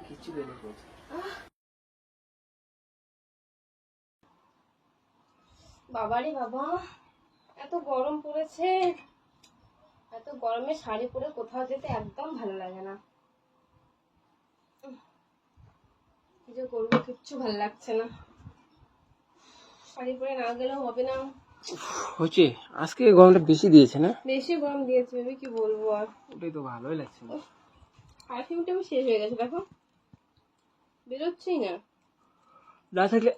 কিচ্ছু বের করছে। বাবারে বাবা, এত গরম পড়েছে। এত গরমে শাড়ি পরে কোথাও যেতে একদম ভালো লাগে না। কি যে করবো, কিচ্ছু ভালো লাগছে না। শাড়ি পরে না গেলেও হবে না। হচ্ছে আজকে গরমটা বেশি দিয়েছে না? বেশি গরম দিয়েছে, আমি কি বলবো আর। ওটাই তো ভালোই লাগছে না। পারফিউমটা শেষ হয়ে গেছে, দেখো বেরোচ্ছেই না। না থাকলে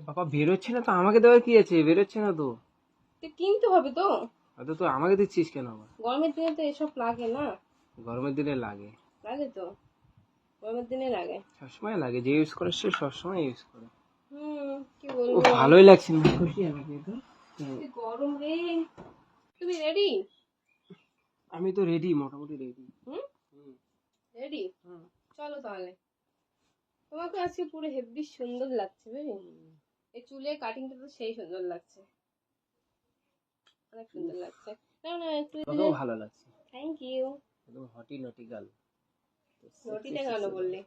বাবা বেরোচ্ছে না তো আমাকে দেওয়ার কি আছে? বেরোচ্ছে না তো কিনতে হবে তো। হয়তো তো আমাকে দিচ্ছিস কেন আবার? গরমের দিনে তো এসব লাগে না। গরমের দিনে লাগে। লাগে তো, গরমের দিনে লাগে। সবসময় লাগে, যে ইউজ করে সে সবসময় ইউজ করে। কি ও বলবো, ভালোই লাগছে না, খুশি আমি কিন্তু। কি গরম রে। তুমি রেডি? আমি তো রেডি, মোটামুটি রেডি। রেডি, চলো তাহলে। তোমাকে আজকে পুরো হেভি সুন্দর লাগছে বুঝলি। এই চুলের কাটিংটা তো সেই সুন্দর লাগছে, অনেক সুন্দর লাগছে। না না একটু ভালো লাগছে। Thank you. একদম হটি নটি গার্ল। নটিটা কেন বললে?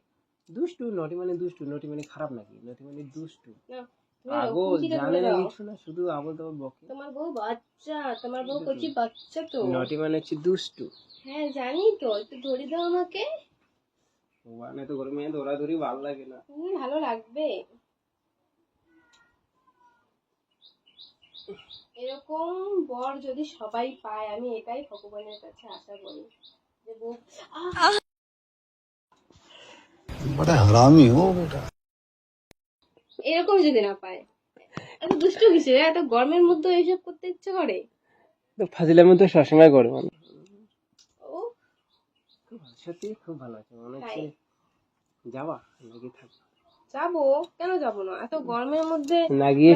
দুষ্টু, নটি মানে দুষ্টু, নটি মানে খারাপ নাকি? নটি মানে দুষ্টু। না পাগল, জানে না কিছু না, শুধু আবল তাবল বকে। তোমার বউ বাচ্চা, তোমার বউ কচি বাচ্চা তো। নটি মানে হচ্ছে দুষ্টু। হ্যাঁ জানি তো, একটু ধরে দাও আমাকে। মানে তো গরমে দৌড়াদৌড়ি ভালো লাগে না। ভালো লাগবে। এরকম বর যদি সবাই পায়, আমি এটাই ভগবানের কাছে আশা করি যে বউ बड़ा हरामी हो बेटा। এরকম যদি না পায়। এত দুষ্টু কিসে, এত গরমের মধ্যে এইসব করতে ইচ্ছে করে। তো ফাজিলামি তো সবসময় করে মানে। ও সত্যি খুব ভালো আছে, মনে হচ্ছে যাবা নাকি থাকবা? যাবো, কেন যাবো না? এত গরমের মধ্যে না গিয়ে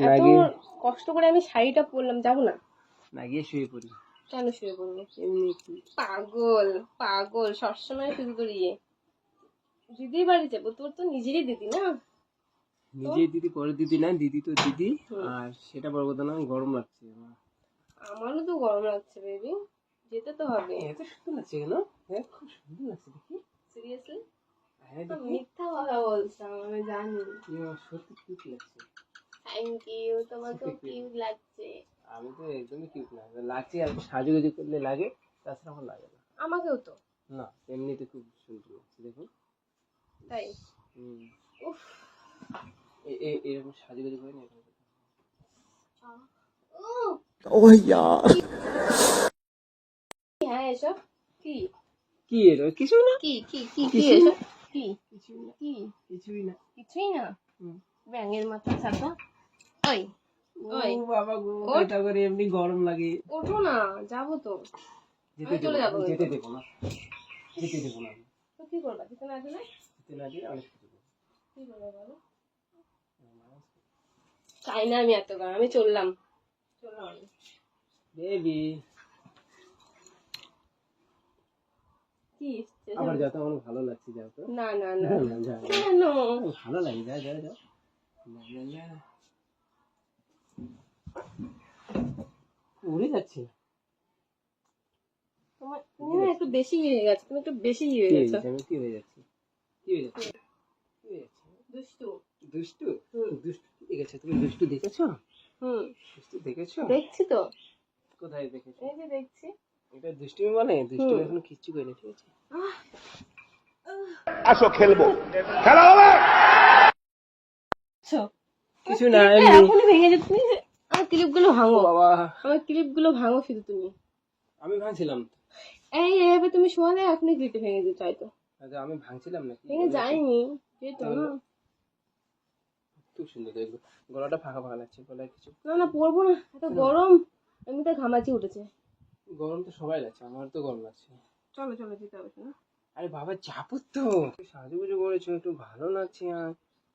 এত কষ্ট করে আমি শাড়িটা পরলাম, যাবো না? না গিয়ে শুয়ে পড়ি। কেন শুয়ে পড়বো? এমনি পাগল পাগল, সবসময় শুধু তোর দিদির বাড়ি যাবো। তোর তো নিজেরই দিদি না। নিজেই দিদি, পরে দিদি না, দিদি তো দিদি। আর সেটা বড় কথা না, গরম লাগছে। আমারও তো গরম লাগছে বেবি, যেতে তো হবে। এত সুন্দর লাগছে কেন? হ্যাঁ খুব সুন্দর লাগছে দেখি। সিরিয়াসলি? হ্যাঁ মিথ্যা কথা বলছিলাম, আমি জানি। সত্যি কিউট লাগছে। থ্যাংক ইউ, তোমাকেও কিউট লাগছে। আমি তো একদমই কিউট লাগছে, আর সাজুগুজু করলে লাগে, তাছাড়া আমার লাগে না। আমাকেও তো না, এমনিতে খুব সুন্দর লাগছে দেখুন। তাই? উফ, এরকম সাজুগুজু করে না। ओह यार, হ্যাঁ এসব কি? কি এটা? কিছুই না। কি কি কি কি এসব কি? কিছুই না, কি? কিছুই না, কিছুই না। ব্যাঙের মাথা ছাতা। ওই ওই ও বাবা গো, এটা করে এমনি গরম লাগে। ওঠো না, যাবো তো। চলে যাবো, যেতে দেবো না, যেতে দেবো না। তো কি করবা? যেতে না দিলে যেতে না দিলে অনেক কিছু দেবো। কি করবে বলো? চাই না আমি এত গরম, আমি চললাম। বেবি কি আবার যাও তো, আমার ভালো লাগছে, যাও তো। না না না না যাও, কেন? ভালো লাগে, যাও যাও যাও। উড়ে যাচ্ছে। তুমি না একটু বেশি হয়ে গেছে, তুমি একটু বেশি হয়ে গেছো। আমি কি হয়ে যাচ্ছি? কি হয়ে যাচ্ছে? কি হয়ে যাচ্ছে? দুষ্টু দুষ্টু? দুষ্টু দেখেছো তুমি? দুষ্টু দেখেছো? দুষ্টু দেখেছো? দেখছি তো। কোথায় দেখেছো? এই যে দেখছি। এটা দুষ্টুমি মানে? দুষ্টুমি এখন কিচ্ছু করিনি, ঠিক আছে? আসো খেলবো, খেলা হবে। কিছু না, এখনই ভেঙে যেত। তুমি আমার ক্লিপ গুলো ভাঙো বাবা। আমার ক্লিপ গুলো ভাঙো শুধু তুমি। আমি ভাঙছিলাম? এই এভাবে তুমি শোয়ালে এখনই ক্লিপ ভেঙে যেত হয়তো। আচ্ছা, আমি ভাঙছিলাম নাকি? ভেঙে যায়নি, যেত না। খুব সুন্দর দেখো, গলাটা ফাঁকা ফাঁকা লাগছে, গলায় কিছু। না না পরবো না, এত গরম। এমনিতে ঘামাচি উঠেছে। গরম তো সবাই লাগছে, আমার তো গরম লাগছে। চলো চলো যেতে হবে না। আরে বাবা যাবো তো, সাজুগুজু করেছো, একটু ভালো লাগছে, আর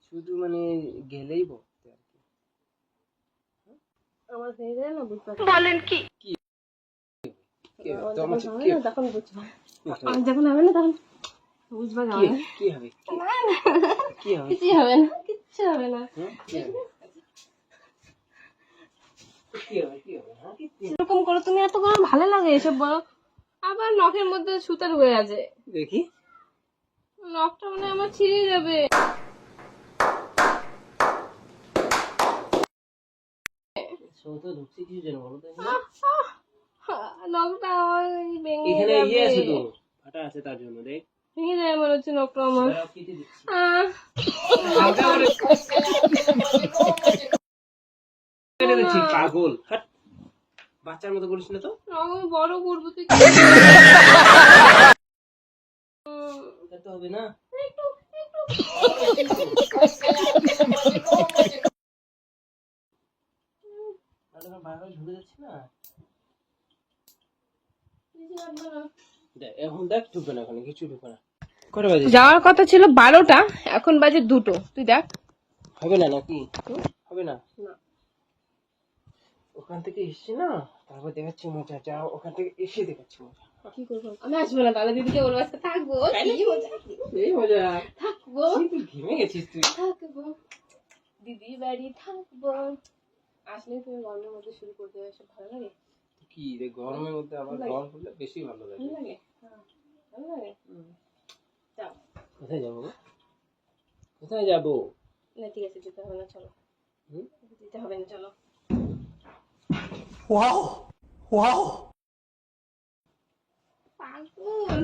শুধু মানে গেলেই বলতে আর কি। আমার হয়ে গেলে না বুঝতে পারছি। বলেন কি? তখন বুঝবা, আর যখন হবে না তখন বুঝবা। কি হবে? কি হবে? কিছুই হবে না, কিচ্ছু হবে না। এরকম করো তুমি, এত গরম ভালো লাগে এসব বলো। আবার নখের মধ্যে সুতার হয়ে আছে। দেখি নখটা মানে আমার ছিঁড়ে যাবে। তো ঢুকছে কিছু যেন বলো তো নখটা আমার ভেঙে এখানে যাবে। ইয়ে আছে তো ফাটা আছে তার জন্য দেখ ভেঙে যাবে মনে হচ্ছে নখটা আমার। দাঁড়াও, কেটে দিচ্ছি। আহ, হালকা করে কেটে দিচ্ছি পাগল হাট। বাচ্চার মতো করিস না তো আমি বড় করবো তুই করতে হবে না একটু বারবার ঢুকে যাচ্ছে না দেখ, এখন দেখ ঢুকবে না, ওখানে কিছু ঢুকবে না। কটা বাজে? যাওয়ার কথা ছিল 12টা, এখন বাজে 2টো। তুই দেখ। হবে না নাকি? হবে না? না। ওখান থেকে এসছি না, তারপর দেখাচ্ছি মজা। যা ওখান থেকে এসে দেখাচ্ছি মজা। কি করবো? আমি আসবো না, তাহলে দিদিকে ওর বাসে থাকবো। কি মজা। এই মজা থাকবো তুই ঘেমে গেছিস তুই। থাকবো দিদি বাড়ি থাকবো। আসলে তুমি গরমের মধ্যে শুরু করতে এসব ভালো লাগে? কি রে, গরমের মধ্যে আবার গরম করলে বেশি ভালো লাগে। ভালো লাগে? হ্যাঁ, ভালো লাগে। যাও। কোথায় যাবো গো? কোথায় যাবো? না ঠিক আছে, যেতে হবে না, চলো। হুম? যেতে হবে না, চলো। वाओ वाओ পাগল।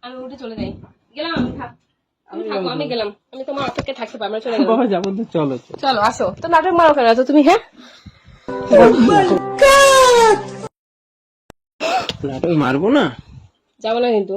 আমি উঠে চলে যাই। গেলাম আমি, থাক। আমি থাকবো, আমি গেলাম। আমি তোমার অপেক্ষা থাকতে পারবো না, চলে গেলাম। বাবা যাবো তো, চলো চলো আসো তো, নাটক মারো কেন তো তুমি? হ্যাঁ, নাটক মারবো না। যাবো না কিন্তু।